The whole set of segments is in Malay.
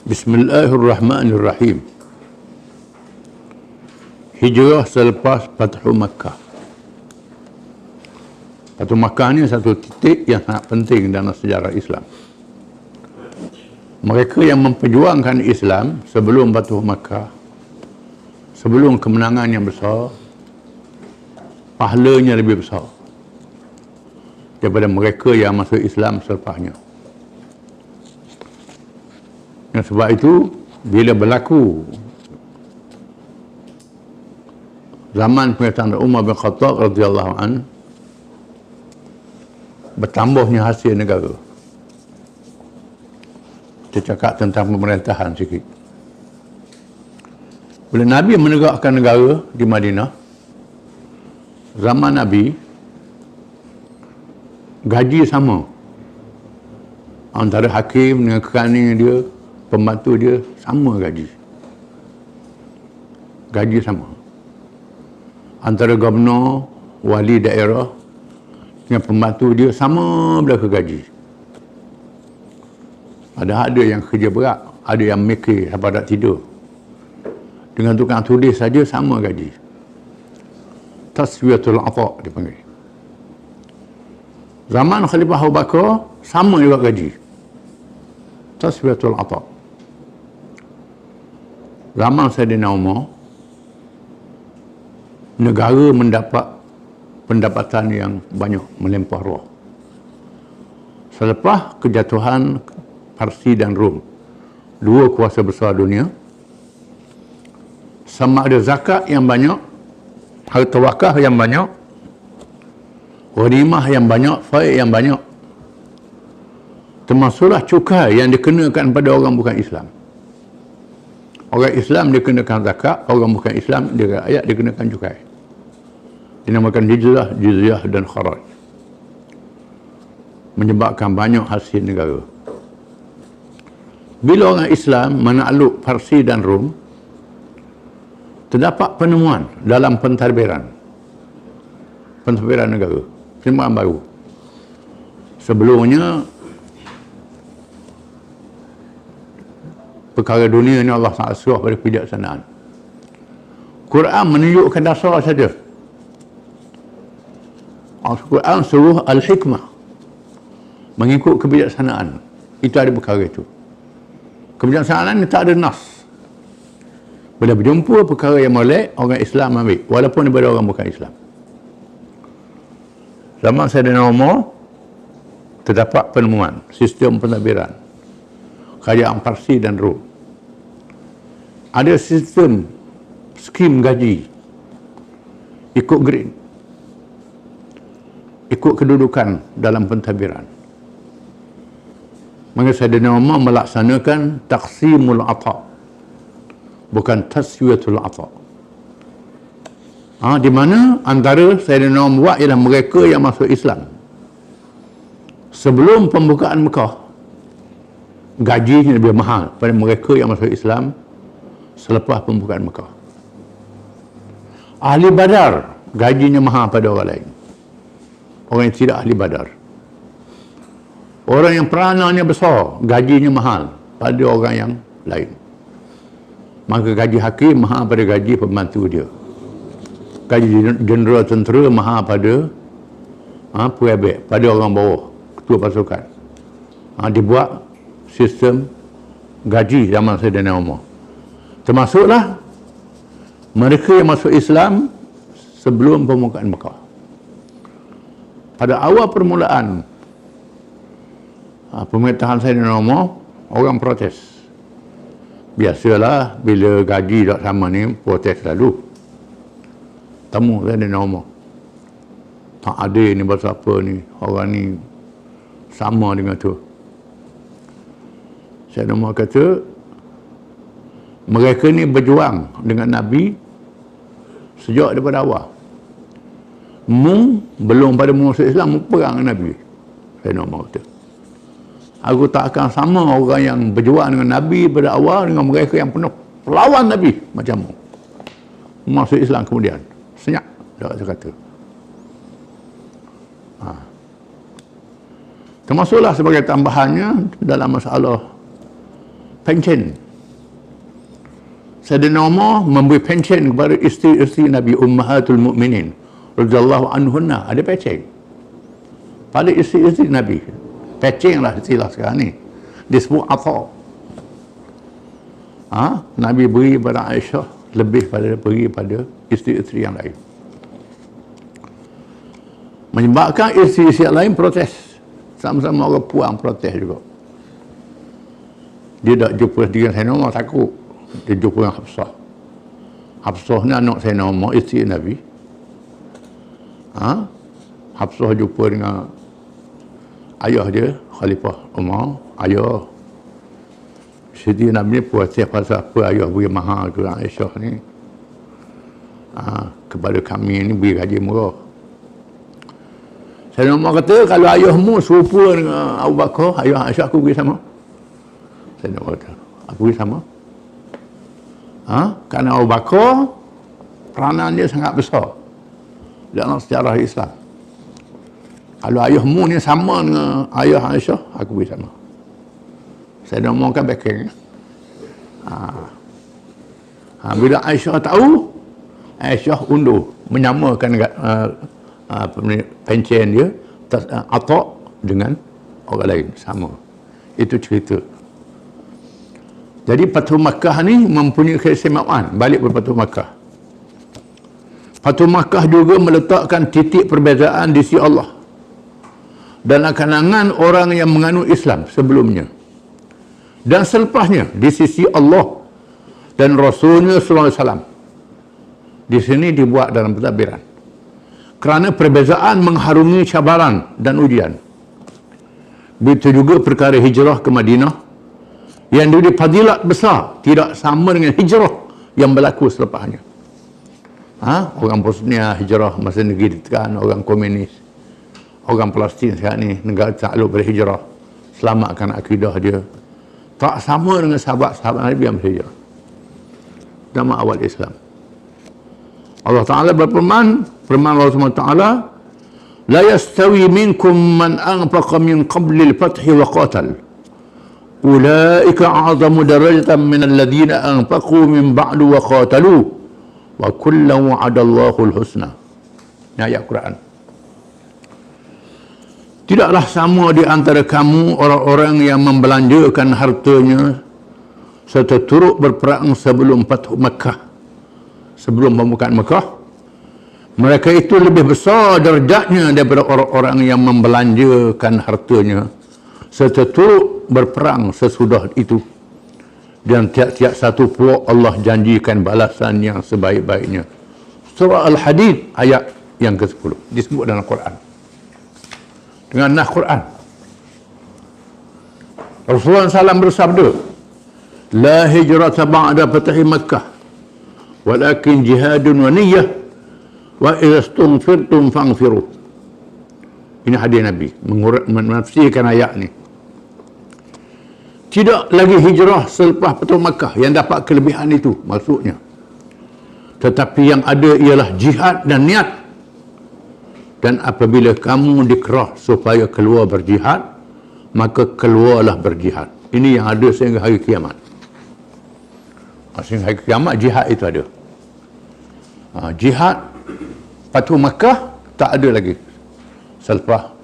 Bismillahirrahmanirrahim. Hijrah selepas Fathu Makkah. Fathu Makkah ni satu titik yang sangat penting dalam sejarah Islam. Mereka yang memperjuangkan Islam sebelum Fathu Makkah, sebelum kemenangan yang besar, pahalanya lebih besar daripada mereka yang masuk Islam selepasnya. Dan sebab itu, bila berlaku zaman pemerintahan Umar bin Khattab radhiyallahu an, bertambahnya hasil negara. Kita cakap tentang pemerintahan sikit. Bila Nabi menegakkan negara di Madinah, zaman Nabi, gaji sama antara hakim dengan kerani dia, pembantu dia, sama gaji. Gaji sama. Antara gubernur, wali daerah dengan pembantu dia, sama belaka gaji. Ada yang kerja berat, ada yang mikir sampai tak tidur. Dengan tukang tulis saja sama gaji. Taswiyatul ata dipanggil. Zaman Khalifah Abu Bakar sama juga gaji. Taswiyatul ata. Zaman Sayyidina Umar, negara mendapat pendapatan yang banyak, melimpah ruah. Selepas kejatuhan Parsi dan Rom, dua kuasa besar dunia, sama ada zakat yang banyak, harta wakaf yang banyak, ghanimah yang banyak, faid yang banyak, termasuklah cukai yang dikenakan pada orang bukan Islam. Orang Islam dikenakan zakat, orang bukan Islam rakyat dikenakan cukai. Dinamakan jizyah dan kharaj. Menyebabkan banyak hasil negara. Bila orang Islam menakluk Parsi dan Rom, terdapat penemuan dalam pentadbiran negara, penerimaan baru. Sebelumnya, perkara dunia ni Allah sangat suruh pada kebijaksanaan. Quran menunjukkan dasar saja. Al-Quran suruh al-hikmah, mengikut kebijaksanaan. Itu ada perkara itu. Kebijaksanaan ni tak ada nas. Bila berjumpa perkara yang molek, orang Islam ambil, walaupun daripada orang bukan Islam. Zaman Sayyidina Umar, terdapat penemuan sistem pentadbiran kerajaan Parsi dan Rom. Ada sistem skim gaji ikut grade, ikut kedudukan dalam pentadbiran. Maka Sayyidina Umar melaksanakan taqsimul ata, bukan taswiyatul ata. Di mana antara Sayyidina Umar buat ialah mereka yang masuk Islam sebelum pembukaan Mekah, gajinya lebih mahal pada mereka yang masuk Islam selepas pembukaan Mekah. Ahli Badar gajinya mahal pada orang lain, orang yang tidak ahli Badar. Orang yang peranannya besar, gajinya mahal pada orang yang lain. Maka gaji hakim mahal pada gaji pembantu dia. Gaji jeneral tentera mahal pada perabot, pada orang bawah, ketua pasukan. Dibuat sistem gaji zaman Sayyidina Umar. Termasuklah mereka yang masuk Islam sebelum pembukaan Mekah. Pada awal permulaan pemerintahan Sayyidina Umar, orang protes. Biasalah bila gaji tak sama ni, protes lalu. Temu Sayyidina Umar, tak adil ni pasal apa ni, orang ni sama dengan tu. Sayyidina Umar kata, mereka ni berjuang dengan Nabi sejak daripada awal. Belum pada masuk Islam, perang dengan Nabi. Sayyidina Umar kata, aku tak akan sama orang yang berjuang dengan Nabi pada awal dengan mereka yang penuh lawan Nabi macam mu. Masuk Islam kemudian. Senyap, dia kata. Termasuklah sebagai tambahannya dalam masalah pencen. Sayyidina Umar memberi pencen kepada isteri-isteri Nabi Ummahatul Mukminin radhiyallahu anhunna, ada pencen pada isteri-isteri Nabi. Pencen lah istilah sekarang ni, disebut atha. Nabi beri pada Aisyah lebih pada beri pada isteri-isteri yang lain, menyebabkan isteri-isteri yang lain protes. Sama-sama orang Puang protes juga. Dia tak jumpa dengan Sayyidina Umar, takut. Dia jumpa dengan Hafsah. Hafsah ni anak Sayyidina Umar, isteri Nabi. Hafsah jumpa dengan ayah dia, Khalifah Umar. Ayah, isteri Nabi ni puasih pasal apa ayah beri mahal ke Aisyah ni. Kepada kami ni beri gaji murah. Sayyidina Umar kata, kalau ayahmu serupa dengan Abu Bakar, ayah Aisyah, aku beri sama. Sayyidina Umar kata, aku beri sama. Kerana Abu Bakar peranan dia sangat besar dalam sejarah Islam. Kalau ayahmu ni sama dengan ayah Aisyah, aku beri sama. Sayyidina Umar kan backing. Bila Aisyah tahu, Aisyah undur menyamakan pencen dia atok dengan orang lain sama. Itu cerita. Jadi Fathu Makkah ni mempunyai keistimewaan balik pada Fathu Makkah. Fathu Makkah juga meletakkan titik perbezaan di sisi Allah dan kalangan orang yang menganut Islam sebelumnya dan selepasnya di sisi Allah dan Rasulnya sallallahu alaihi wasallam. Di sini dibuat dalam pentadbiran kerana perbezaan mengharungi cabaran dan ujian. Begitu juga perkara hijrah ke Madinah yang diberi fadilat besar tidak sama dengan hijrah yang berlaku selepasnya. Orang Bosnia hijrah masa negeri ditekan orang komunis. Orang Palestin sekarang ni negara takluk berhijrah selamatkan akidah dia. Tak sama dengan sahabat-sahabat Nabi yang berhijrah zaman awal Islam. Allah Ta'ala berfirman, firman Allah SWT, la yastawi minkum man anfaqa min qabli al-fathi wa qatal ulaika a'zamu darajatan min alladhina anfaqu min ba'du wa qatalu wa kullan wa'adallahu al-husna. Ini ayat Quran. Tidaklah sama di antara kamu orang-orang yang membelanjakan hartanya serta turut berperang sebelum Fathu Makkah, sebelum pembukaan Makkah. Mereka itu lebih besar darjatnya daripada orang-orang yang membelanjakan hartanya serta turut berperang sesudah itu. Dan tiap-tiap satu puak Allah janjikan balasan yang sebaik-baiknya. Surah Al-Hadid ayat yang ke-10 disebut dalam Quran dengan nas Quran. Rasulullah SAW bersabda, la hijrata ba'da fathi Makkah walakin jihadun wa niyyah wa idza stunfirtum fangfiru. Ini hadis Nabi menafsirkan ayat ni. Tidak lagi hijrah selepas Fathu Makkah yang dapat kelebihan itu maksudnya. Tetapi yang ada ialah jihad dan niat. Dan apabila kamu dikerah supaya keluar berjihad, maka keluarlah berjihad. Ini yang ada sehingga hari kiamat. Sehingga hari kiamat jihad itu ada. Jihad Fathu Makkah tak ada lagi selepas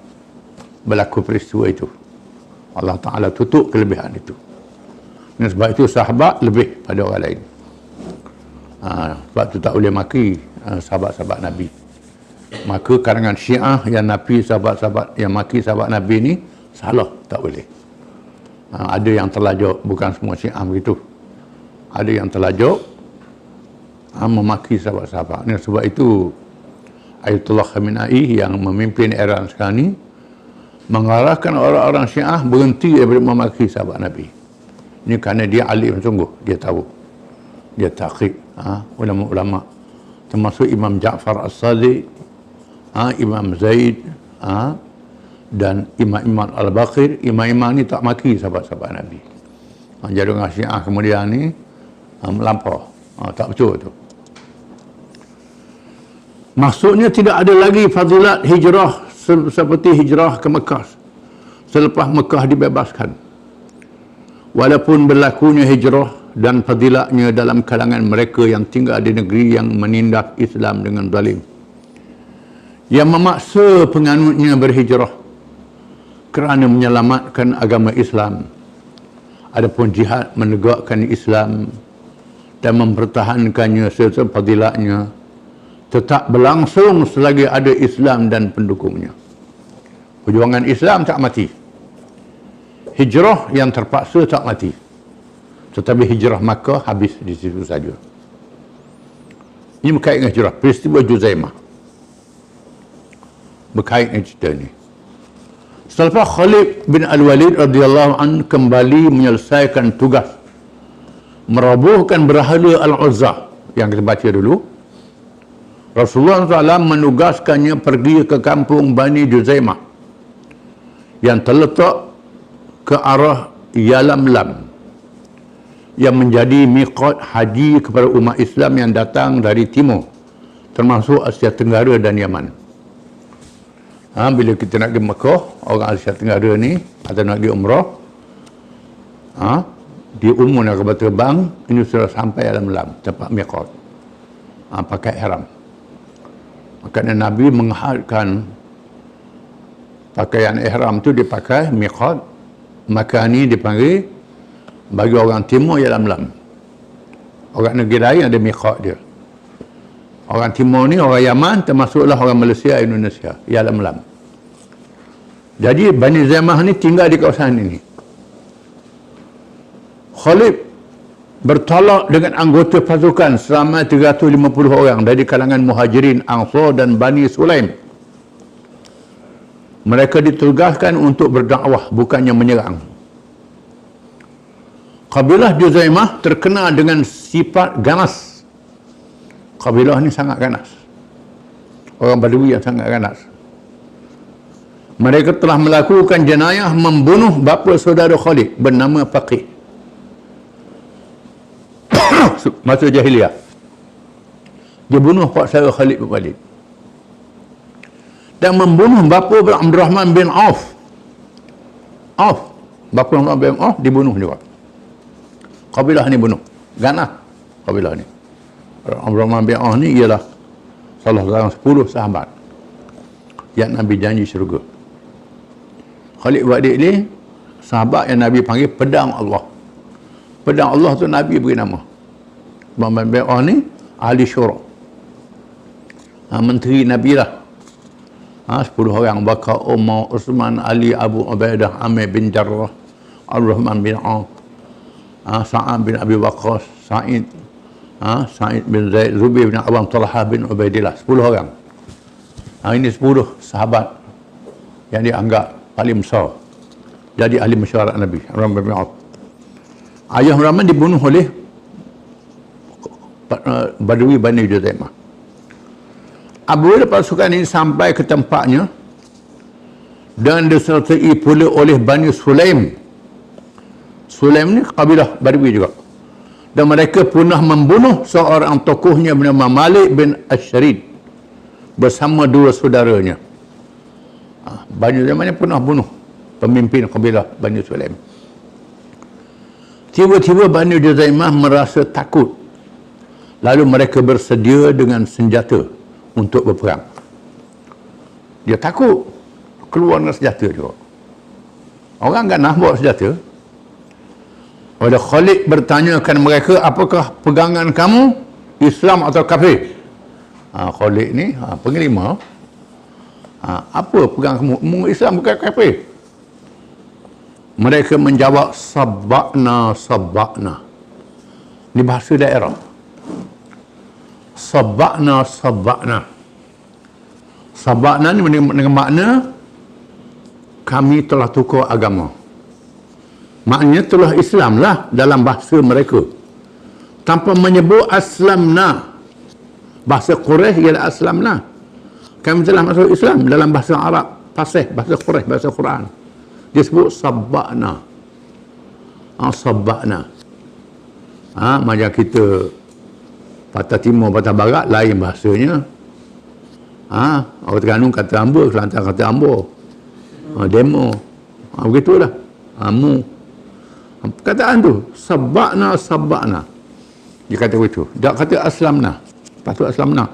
berlaku peristiwa itu. Allah Ta'ala tutup kelebihan itu. Dan sebab itu sahabat lebih pada orang lain. Sebab itu tak boleh maki sahabat-sahabat Nabi. Maka kalangan Syiah yang Nabi sahabat-sahabat yang maki sahabat Nabi ni salah, tak boleh. Ada yang terlajuk, bukan semua Syiah begitu. Ada yang terlajuk memaki sahabat-sahabat. Dan sebab itu Ayatullah Khamenei yang memimpin era sekarang ni mengarahkan orang-orang Syiah berhenti daripada memaki sahabat Nabi. Ini kerana dia alim sungguh, dia tahu, dia taqiq ulama-ulama termasuk Imam Ja'far As-Sadiq, Imam Zaid, dan Imam Al-Baqir. Imam-imam ni tak maki sahabat-sahabat Nabi. Jadi orang Syiah kemudian ni melampau, tak betul tu. Maksudnya tidak ada lagi fadilat hijrah seperti hijrah ke Mekah selepas Mekah dibebaskan. Walaupun berlakunya hijrah dan fadilatnya dalam kalangan mereka yang tinggal di negeri yang menindas Islam dengan zalim, yang memaksa penganutnya berhijrah kerana menyelamatkan agama Islam. Adapun jihad menegakkan Islam dan mempertahankannya serta fadilatnya tetap berlangsung selagi ada Islam dan pendukungnya. Perjuangan Islam tak mati. Hijrah yang terpaksa tak mati. Tetapi hijrah Makkah habis di situ saja. Ini berkait dengan hijrah. Peristiwa Juzaimah berkait dengan cerita ini. Selepas Khalid bin Al-Walid radhiyallahu anhu kembali menyelesaikan tugas merobohkan berhala Al-Uzza yang kita baca dulu, Rasulullah SAW menugaskannya pergi ke kampung Bani Juzaimah yang terletak ke arah Yalamlam yang menjadi miqat haji kepada umat Islam yang datang dari timur, termasuk Asia Tenggara dan Yaman. Bila kita nak pergi Mekah, orang Asia Tenggara ni atau nak pergi umrah, di umur nak kapal terbang, ini sudah sampai Yalamlam, tempat miqat, pakai ihram. Makanya Nabi menghadkan pakaian ihram tu dipakai miqat. Maka ni dipanggil bagi orang timur Yalamlam. Orang negeri lain ada miqat dia. Orang timur ni orang Yaman, termasuklah orang Malaysia, Indonesia, Yalamlam. Jadi Bani Zaimah ni tinggal di kawasan ini. Khalid bertolak dengan anggota pasukan selama 350 orang dari kalangan Muhajirin, Ansar dan Bani Sulaim. Mereka ditugaskan untuk berdakwah, bukannya menyerang. Kabilah Juzaimah terkenal dengan sifat ganas. Kabilah ni sangat ganas. Orang Badui yang sangat ganas. Mereka telah melakukan jenayah membunuh bapa saudara Khalid bernama Faqih. Masa jahiliah. Dia bunuh pak saudara Khalid bin Walid. Dan membunuh bapa Abdurrahman bin Auf. Bapa Abdurrahman bin Auf dibunuh juga. Kabilah ni bunuh. Ganas kabilah ni. Abdurrahman bin Auf ni ialah salah seorang 10 sahabat yang Nabi janji syurga. Khalid bin Walid ni sahabat yang Nabi panggil pedang Allah. Pedang Allah tu Nabi beri nama. Abdurrahman bin Auf ni ahli syura. Menteri Nabi lah. 10 orang, Bakar, Umar, Uthman, Ali, Abu Ubaidah, Amir bin Jarrah, Abdurrahman bin Auf, Sa'ad bin Abi Waqqas, Sa'id bin Zaid, Zubair bin Awam, Talha bin Ubaidillah. 10 orang. Ini 10 sahabat yang dianggap paling besar jadi ahli mesyuarat Nabi, Abdurrahman bin Auf. Ayah Abdurrahman dibunuh oleh Badui Bani Juzaimah. Apabila pasukan ini sampai ke tempatnya dan disertai pula oleh Bani Sulaim. Sulaim ni kabilah Badui juga. Dan mereka pernah membunuh seorang tokohnya bernama Malik bin Asharid bersama 2 saudaranya. Bani Sulaim ni pernah bunuh pemimpin kabilah Bani Sulaim. Tiba-tiba Bani Juzaimah merasa takut. Lalu mereka bersedia dengan senjata untuk berperang. Dia takut keluar dengan senjata juga. Orang ganas bawa senjata. Oleh Khalid bertanyakan mereka, apakah pegangan kamu, Islam atau kafir? Khalid ni pengelima. Apa pegangan kamu? Islam bukan kafir. Mereka menjawab, sabakna. Ini bahasa daerah. Sabakna. Sabakna ni dengan makna kami telah tukar agama. Maknanya telah Islam lah dalam bahasa mereka. Tanpa menyebut aslamna. Bahasa Quraisy ialah aslamna. Kami telah masuk Islam dalam bahasa Arab, fasih, bahasa Quraisy, bahasa Quran. Dia sebut sabakna. Sabakna. Macam kita Patah Timur, Patah Barat lain bahasanya. Orang Terengganu kata Amba, Kelantan kata Amba. Demo. Begitulah. Mu. Perkataan tu, sabakna. Dia kata begitu. Dia kata aslamna. Lepas tu aslamna.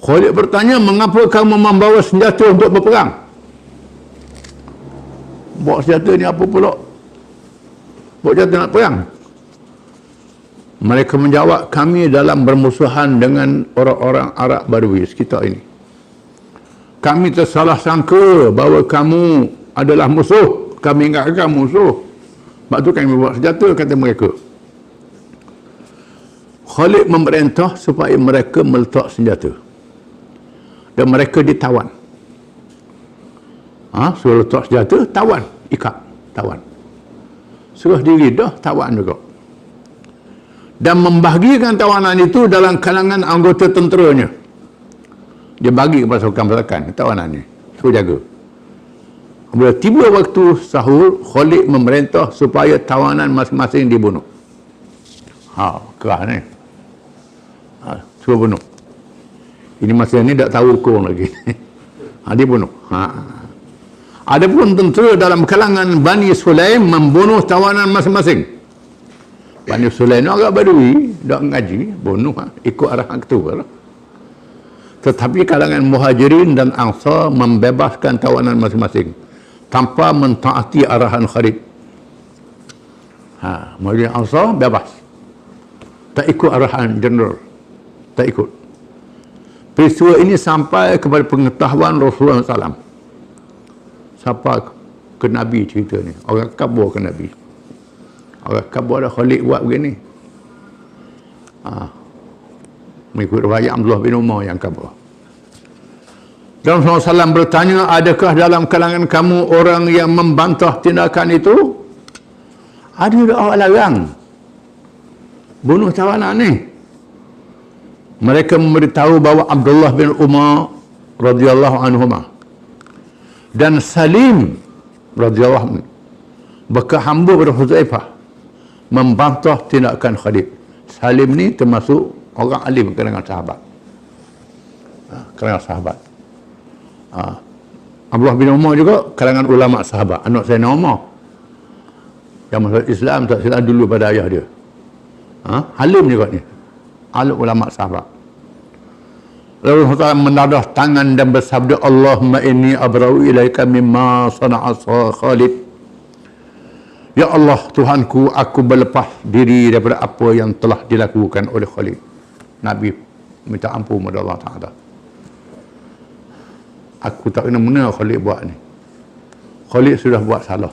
Khalid bertanya, mengapa kamu membawa senjata untuk berperang? Bawa senjata ni apa pula? Bawa senjata nak perang? Mereka menjawab, kami dalam bermusuhan dengan orang-orang Arab Badui sekitar ini. Kami tersalah sangka bahawa kamu adalah musuh. Kami ingatkan musuh. Sebab tu kami bawa senjata, kata mereka. Khalid memerintah supaya mereka meletak senjata. Dan mereka ditawan. Suruh letak senjata, tawan. Ikat, tawan. Suruh diri dah, tawan juga. Dan membahagikan tawanan itu dalam kalangan anggota tenteranya. Dia bagi kepada pasukan-pasukan tawanan ni. Suruh jaga. Bila tiba waktu sahur, Khalid memerintah supaya tawanan masing-masing dibunuh. Kerah ni. Suruh bunuh. Ini masa ni tak tahu hukum lagi. Dia bunuh. Adapun tentera dalam kalangan Bani Sulaim membunuh tawanan masing-masing. Bani Sulaim ni agak badui, tak ngaji, bunuh, ikut arahan ketua lah. Tetapi kalangan Muhajirin dan Ansar membebaskan tawanan masing-masing tanpa mentaati arahan Khalid. Muhajirin Ansar bebas. Tak ikut arahan jeneral. Tak ikut. Peristiwa ini sampai kepada pengetahuan Rasulullah SAW. Sampai ke Nabi cerita ni. Orang kabur ke Nabi. Orang kabur dah Khalid buat begini. Mengikut riwayat Abdullah bin Umar yang kabur. Dan Rasulullah SAW bertanya, adakah dalam kalangan kamu orang yang membantah tindakan itu? Ada orang larang bunuh tawanan ni. Mereka memberitahu bahawa Abdullah bin Umar radhiyallahu anhuma dan Salim radhiyallahu anhu bekas hamba pada Huzaifah membantah tindakan Khalid. Salim ni termasuk orang alim kalangan sahabat. Kalangan sahabat. Abdullah bin Umar juga kalangan ulama sahabat. Anak Sayyidina Umar yang masuk Islam tak silap dulu pada ayah dia. Halim juga ni. Alim ulama sahabat. Lalu Rasulullah menadah tangan dan bersabda, Allahumma inni abra'u ilaika mimma sana'a Khalid. Ya Allah, Tuhanku, aku berlepas diri daripada apa yang telah dilakukan oleh Khalid. Nabi minta ampun kepada Allah Ta'ala. Aku tak kena mana Khalid buat ni. Khalid sudah buat salah.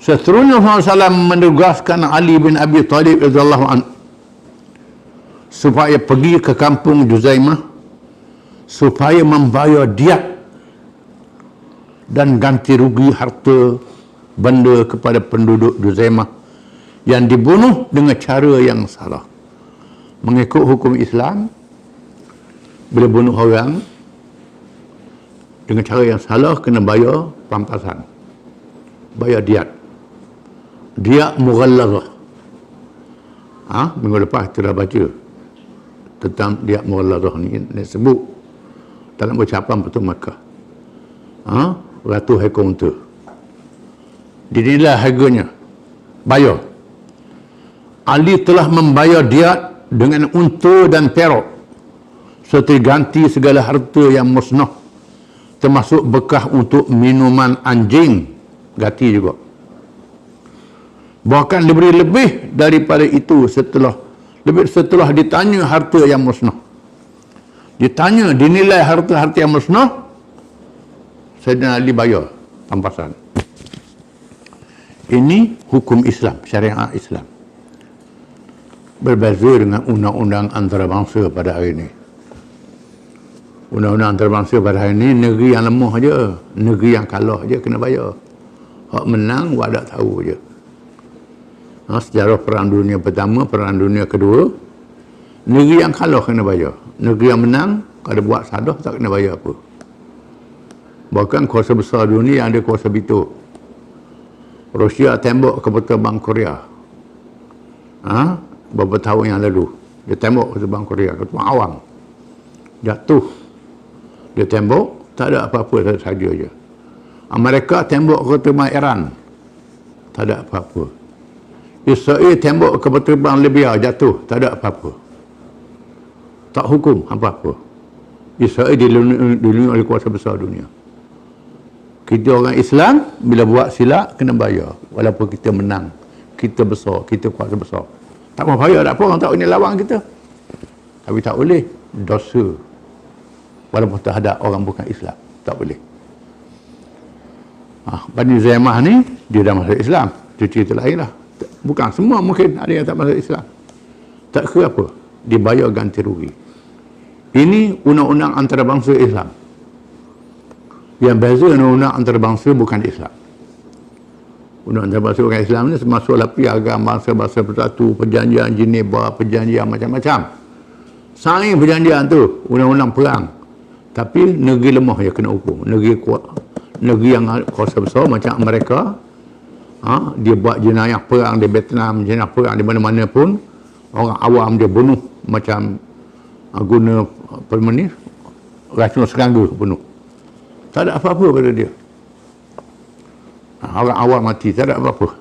Seterusnya Rasulullah SAW menugaskan Ali bin Abi Talib radhiyallahu anhu supaya pergi ke kampung Juzaimah supaya membayar diat dan ganti rugi harta benda kepada penduduk Juzaimah yang dibunuh dengan cara yang salah. Mengikut hukum Islam, bila bunuh orang dengan cara yang salah, kena bayar pampasan, bayar diat. Diat mughallazah. Minggu lepas kita dah baca tentang diat mughallazah ni sebut dalam ucapan Pertuan Makkah. Ratus ekor unta. Dinilai harganya. Bayar. Ali telah membayar diat dengan unta dan perak serta ganti segala harta yang musnah termasuk bekas untuk minuman anjing, ganti juga. Bahkan diberi lebih daripada itu setelah ditanya harta yang musnah. Ditanya, dinilai harta-harta yang musnah, Sayyidina Ali bayar pampasan. Ini hukum Islam, syariat Islam. Berbeza dengan undang-undang antarabangsa pada hari ini. Undang-undang antarabangsa pada hari ini, negeri yang lemah je, negeri yang kalah je kena bayar. Hak menang, buat tak tahu je. Sejarah Perang Dunia Pertama, Perang Dunia Kedua, negeri yang kalah kena bayar. Negeri yang menang, kalau buat salah tak kena bayar apa. Bahkan kuasa besar dunia yang ada kuasa bitur. Rusia tembak kepada Bank Korea. Beberapa tahun yang lalu. Dia tembak kepada Bank Korea, ketua awam. Jatuh. Dia tembak, tak ada apa-apa saja je. Amerika tembak kepada Iran. tak ada apa-apa. Israel tembok kapal terbang Libya jatuh, tak ada apa-apa. Tak hukum apa-apa. Israel dilindungi oleh kuasa besar dunia. Kita orang Islam, bila buat silap, kena bayar. Walaupun kita menang, kita besar, kita kuasa besar. Tak mau bayar, tak apa, orang tak boleh lawan kita. Tapi tak boleh, dosa. Walaupun terhadap orang bukan Islam, tak boleh. Bani Zaimah ni, dia dah masuk Islam. Itu cerita lain lah. Bukan semua, mungkin ada yang tak masuk Islam. Tak kira apa, dibayar ganti rugi. Ini undang-undang antarabangsa Islam. Yang beza undang-undang antarabangsa bukan Islam. Undang-undang antarabangsa bukan Islam ni termasuklah piagam bangsa-bangsa bersatu, perjanjian Geneva, perjanjian macam-macam. Saing perjanjian tu, undang-undang perang. Tapi negeri lemah yang kena hukum. Negeri kuat, negeri yang kuasa besar macam Amerika, dia buat jenayah perang di Vietnam, jenayah perang di mana-mana pun, orang awam dia bunuh macam guna apa ni, racun serangga bunuh. Tak ada apa-apa pada dia. Orang awam mati, tak ada apa-apa.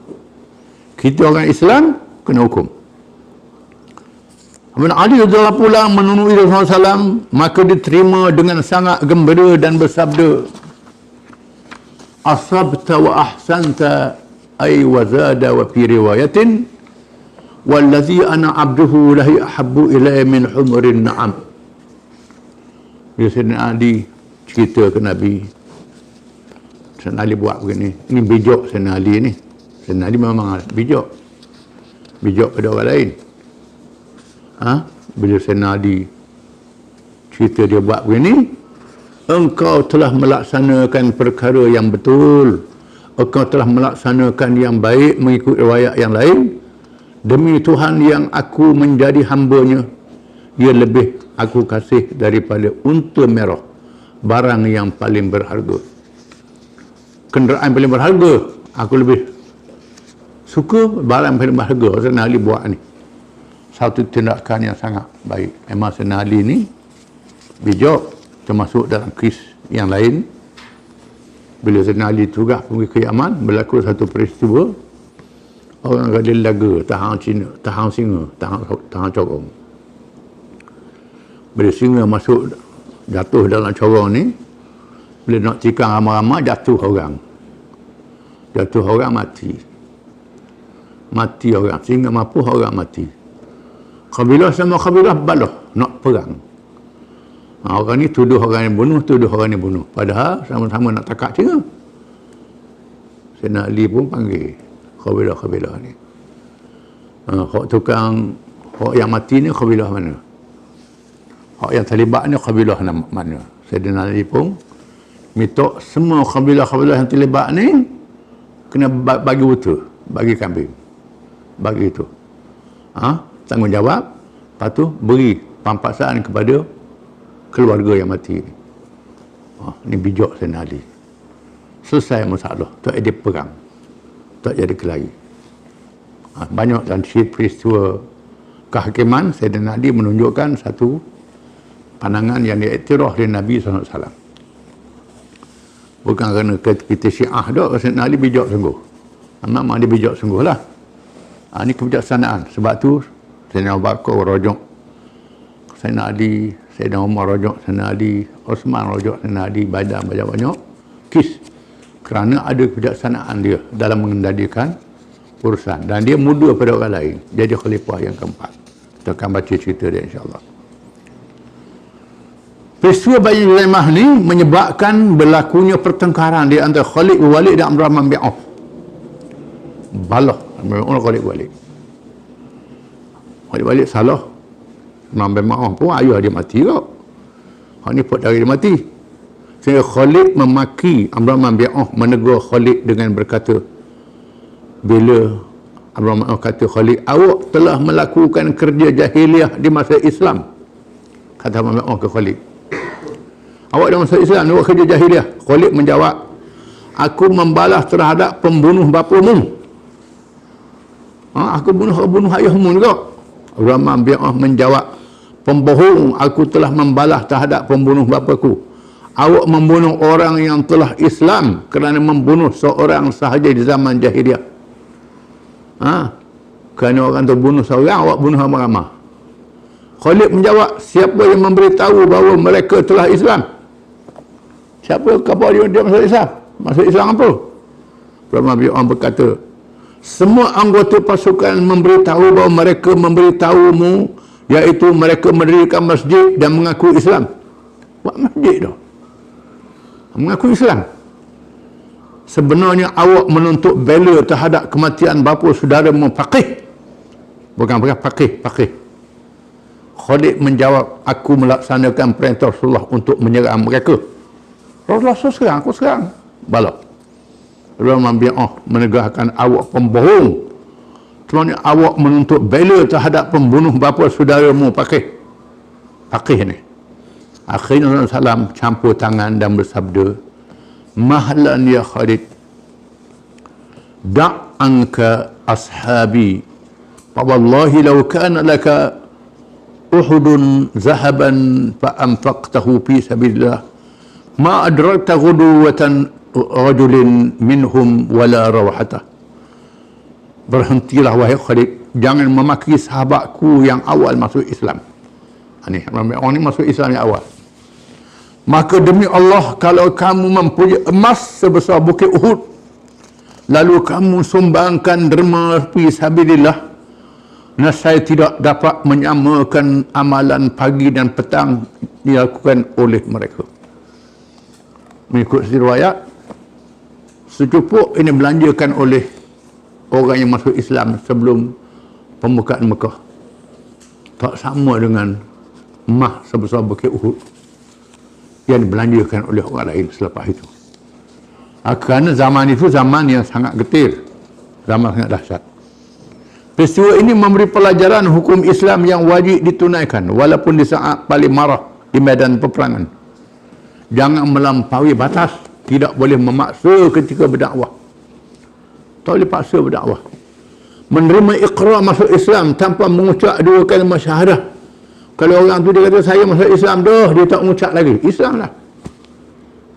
Kita orang Islam kena hukum. Ibn Ali radhiyallahu pula menemui Rasulullah SAW, maka diterima dengan sangat gembira dan bersabda, asabta wa ahsanta ay wazada wa fi riwayatin wallazi ana abduhu lahi ahabbu ilayya min humurin na'am. Bila Sayyidina Ali cerita ke Nabi, Sayyidina Ali buat begini, ini bijak Sayyidina Ali ni. Sayyidina Ali memang bijak pada orang lain. Bila Sayyidina Ali cerita dia buat begini, engkau telah melaksanakan perkara yang betul, engkau telah melaksanakan yang baik mengikut riwayat yang lain. Demi Tuhan yang aku menjadi hambanya, ia lebih aku kasih daripada unta merah, barang yang paling berharga. Kenderaan paling berharga, aku lebih suka barang yang paling berharga. Sayyidina Ali buat ni satu tindakan yang sangat baik. Memang Sayyidina Ali ni bijak, termasuk dalam kes yang lain. Bila Sayyidina Ali tugas pergi ke Yaman, berlaku satu peristiwa, orang kata laga, tahan Cina, tahan singa, tahan corong. Bila singa masuk, jatuh dalam corong ni, bila nak tikam ramai-ramai, jatuh orang. Jatuh orang, mati. Mati orang. Singa mampu, orang mati. Kabilah sama kabilah balah, nak perang. Orang ni tuduh orang yang bunuh, tuduh orang yang bunuh. Padahal sama-sama nak takak singa. Sayyidina Ali pun panggil kabilah-kabilah ni. Hak tukang, hak yang mati ni kabilah mana? Hak yang terlibat ni kabilah mana? Sayyidina Ali pun minta semua kabilah-kabilah yang terlibat ni kena bagi unta, bagi kambing, bagi itu. Tanggungjawab, lepas tu beri pampasan kepada keluarga yang mati ni. Ni bijak Sayyidina Ali. Selesai masalah, tak ada perang, tak jadi kelahi. Banyak dalam peristiwa kehakiman, Sayyidina Ali menunjukkan satu pandangan yang diiktiraf oleh Nabi SAW. Bukan kerana kita syiah dah, Sayyidina Ali bijak sungguh. Memang dia bijak sungguh lah. Ini kebijaksanaan. Sebab tu Sayyidina Abu Bakar rojok Sayyidina Ali, Sayyidina Umar rojok Sayyidina Ali, Osman rojok Sayyidina Ali, banyak kes. Kerana ada kebijaksanaan dia dalam mengendalikan urusan. Dan dia muda pada orang lain. Jadi khalifah yang keempat. Kita akan baca cerita dia insyaAllah. Peristiwa Bani Zaimah ni menyebabkan berlakunya pertengkaran di antara Khalid bin Walid dan Abdurrahman bin Auf. Balah Khalid bin Walid. Khalid bin Walid salah. Abdurrahman bin Auf pun ayah dia mati kok. Hak ni pot dari dia mati. Sehingga Khalid memaki Abdurrahman bin Auf, menegur Khalid dengan berkata, bila Abdurrahman bin Auf kata, Khalid, awak telah melakukan kerja jahiliah di masa Islam. Kata Abdurrahman bin Auf ke Khalid, awak dalam masa Islam, awak kerja jahiliah. Khalid menjawab, aku membalas terhadap pembunuh bapamu. Aku bunuh ayahmu juga. Abdurrahman bin Auf menjawab, pembohong, aku telah membalas terhadap pembunuh bapaku. Awak membunuh orang yang telah Islam kerana membunuh seorang sahaja di zaman jahiliah. Kerana orang tu bunuh seorang, awak bunuh ramai-ramai. Khalid menjawab, siapa yang memberitahu bahawa mereka telah Islam? Siapa khabar dia masuk Islam? Masuk Islam apa? Pertama orang berkata, semua anggota pasukan memberitahu bahawa mereka memberitahumu, iaitu mereka mendirikan masjid dan mengaku Islam. Buat masjid tu, mengaku Islam. Sebenarnya awak menuntut bela terhadap kematian bapa saudaramu Faqih. Bukan Faqih. Khalid menjawab, aku melaksanakan perintah Rasulullah untuk menyerang mereka. Rasulullah serang, aku serang. Balak. Rasulullah menegahkan, awak pembohong. Sebenarnya awak menuntut bela terhadap pembunuh bapa saudaramu Faqih. Faqih ni. Akhirnya Rasulullah SAW campur tangan dan bersabda, mahlan ya Khalid, da'anka ashabi, fawallahi law kana laka uhudun zahaban fa'anfaqtahu fi sabilillah ma adrakta ghuduwatan rajulin minhum wala rawhatah. Berhentilah wahai Khalid, jangan memaki sahabatku yang awal masuk Islam. Orang ni masuk Islam yang awal. Maka demi Allah, kalau kamu mempunyai emas sebesar bukit Uhud, lalu kamu sumbangkan derma fi sabilillah, saya tidak dapat menyamakan amalan pagi dan petang dilakukan oleh mereka. Mengikut riwayat, secupuk ini belanjakan oleh orang yang masuk Islam sebelum pembukaan Mekah. Tak sama dengan emas sebesar bukit Uhud yang dibelanjakan oleh orang lain selepas itu. Kerana zaman itu zaman yang sangat getir, zaman sangat dahsyat. Peristiwa ini memberi pelajaran hukum Islam yang wajib ditunaikan walaupun di saat paling marah di medan peperangan. Jangan melampaui batas, tidak boleh memaksa ketika berdakwah. Tak boleh paksa berdakwah. Menerima iqrar masuk Islam tanpa mengucap dua kalimah syahadah. Kalau orang tu dia kata saya masuk Islam dah, dia tak mengucap lagi, Islam lah.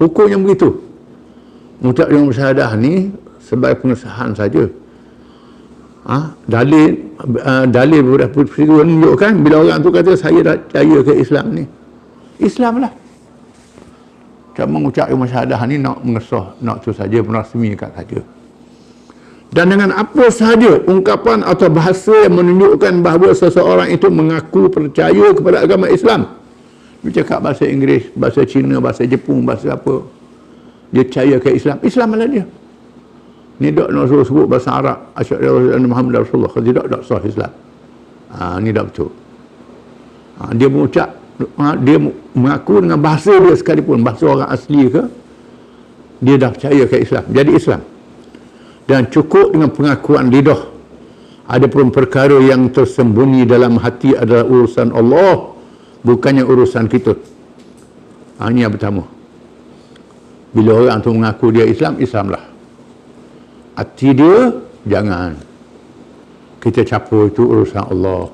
Hukumnya begitu. Mengucap dengan syahadah ni sebagai pengesahan saja. Dalil beberapa peristiwa menunjukkan bila orang tu kata saya dah percaya ke Islam ni, Islam lah. Tak mengucap dengan syahadah ni nak mengesah, nak tu saja, merasmikan saja. Dan dengan apa sahaja ungkapan atau bahasa yang menunjukkan bahawa seseorang itu mengaku percaya kepada agama Islam. Dia cakap bahasa Inggeris, bahasa Cina, bahasa Jepun, bahasa apa, dia percaya ke Islam, Islam lah dia. Ni tak nak suruh sebut bahasa Arab, asyhadu anna Muhammadar Rasulullah, tidak sah Islam. Ni tak betul. Dia mengucap, dia mengaku dengan bahasa dia sekalipun, bahasa orang asli ke, dia dah percaya ke Islam, jadi Islam. Dan cukup dengan pengakuan lidah. Adapun perkara yang tersembunyi dalam hati adalah urusan Allah, bukannya urusan kita. Ini yang pertama. Bila orang tu mengaku dia Islam, Islamlah. Hati dia, jangan. Kita campur itu urusan Allah.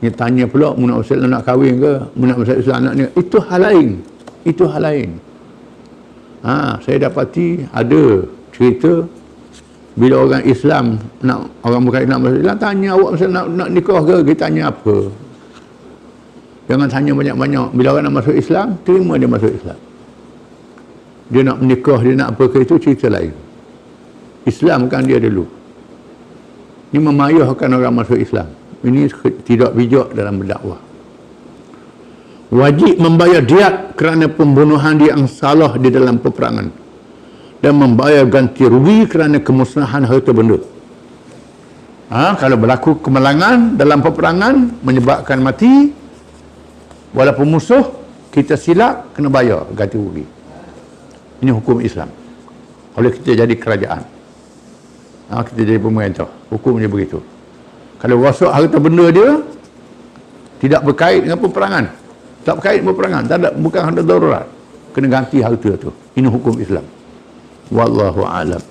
Dia tanya pula, nak Islam nak kahwin ke? Nak masuk Islam nak ni? Itu hal lain. Itu hal lain. Saya dapati ada cerita, bila orang Islam nak, orang bukan Islam masuk Islam, tanya awak nak nikah ke? Kita tanya apa? Jangan tanya banyak-banyak. Bila orang nak masuk Islam, terima dia masuk Islam. Dia nak menikah, dia nak apa ke, itu cerita lain. Islam kan dia dulu. Ini memayahkan orang masuk Islam. Ini tidak bijak dalam berdakwah. Wajib membayar diat kerana pembunuhan yang salah di dalam peperangan, dan membayar ganti rugi kerana kemusnahan harta benda. Kalau berlaku kemalangan dalam peperangan menyebabkan mati, walaupun musuh, kita silap, kena bayar ganti rugi. Ini hukum Islam. Kalau kita jadi kerajaan, kita jadi pemerintah, hukumnya begitu. Kalau rosak harta benda dia, tidak berkait dengan peperangan, tak berkait dengan peperangan, tak ada, bukan harta darurat, kena ganti harta tu. Ini hukum Islam. Wallahu a'lam.